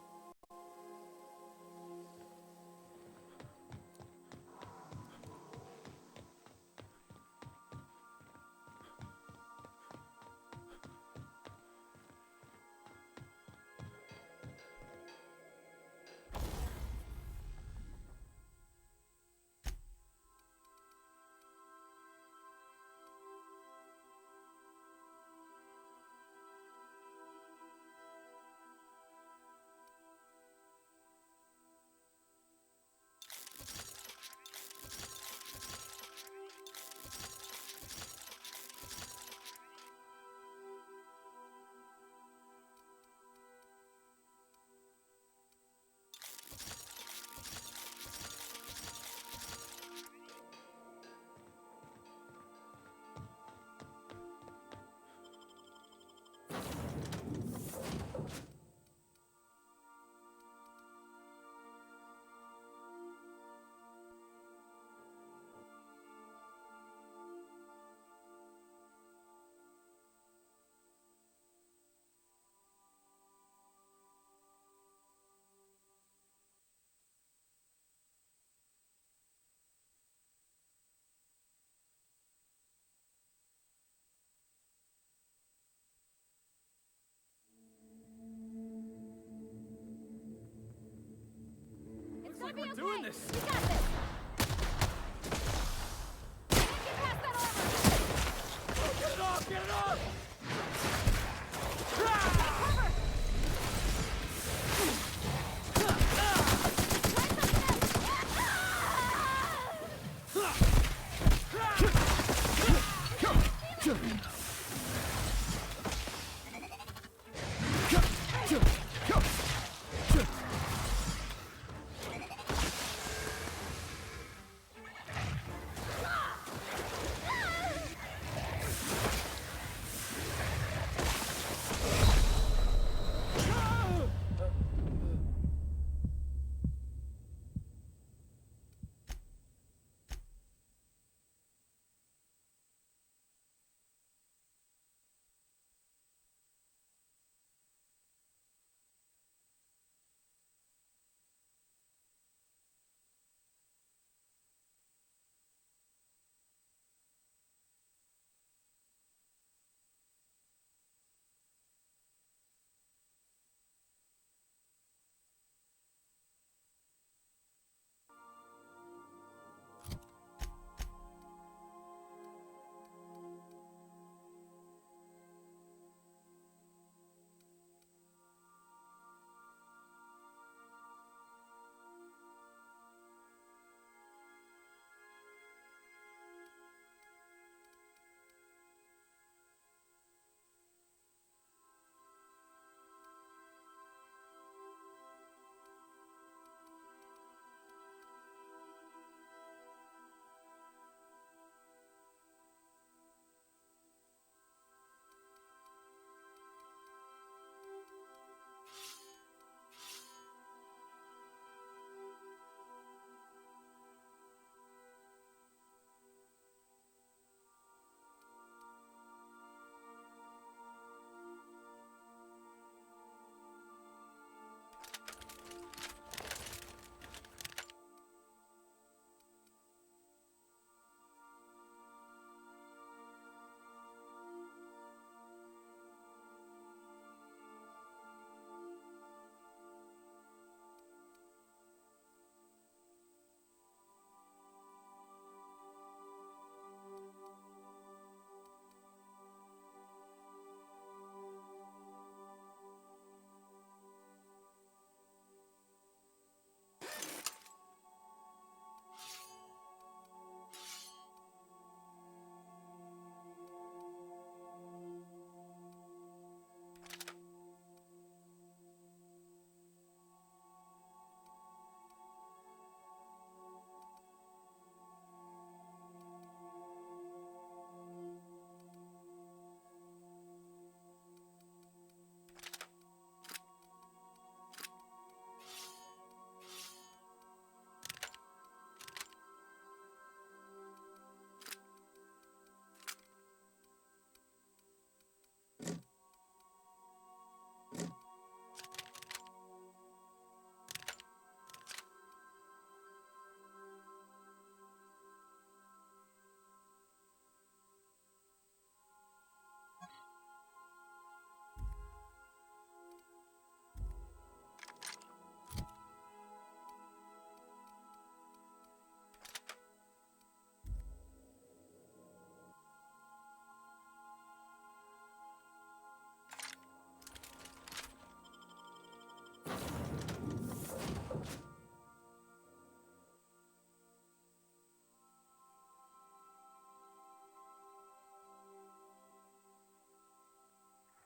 Looks like we're doing this. We got this. Get past that armor. Get it off! Get it off!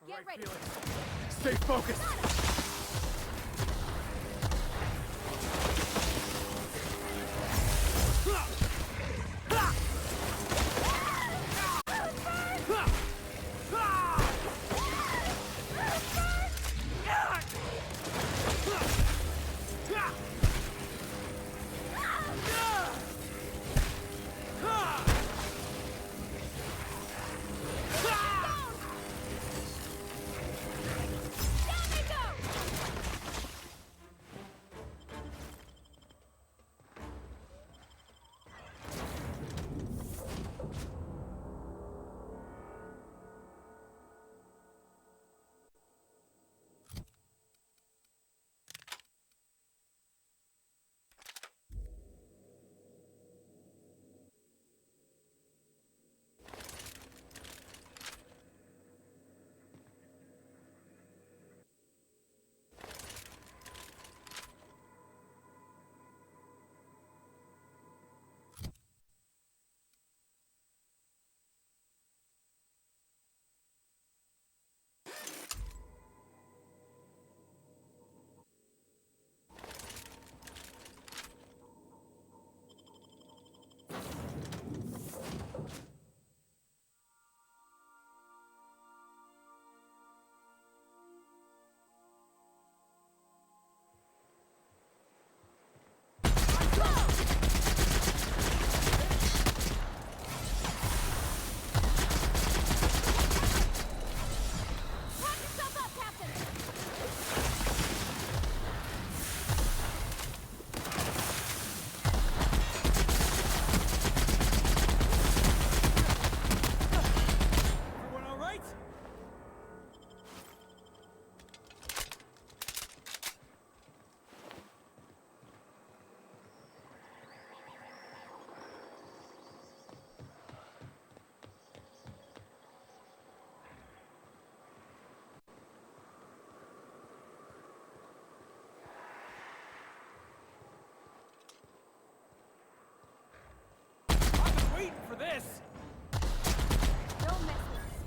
Get ready. Stay focused. Waiting for this! Don't mess with us.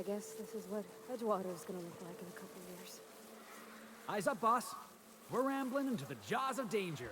I guess this is what Edgewater's gonna look like in a couple years. Eyes up, boss. We're rambling into the jaws of danger.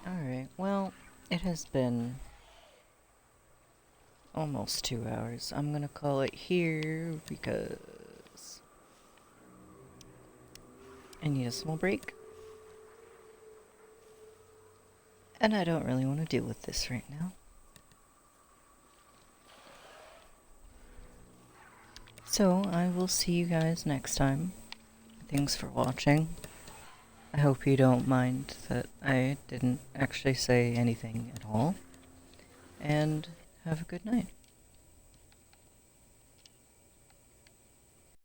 Alright, well, it has been almost 2 hours. I'm gonna call it here because I need a small break. And I don't really want to deal with this right now. So, I will see you guys next time. Thanks for watching. I hope you don't mind that I didn't actually say anything at all. And have a good night.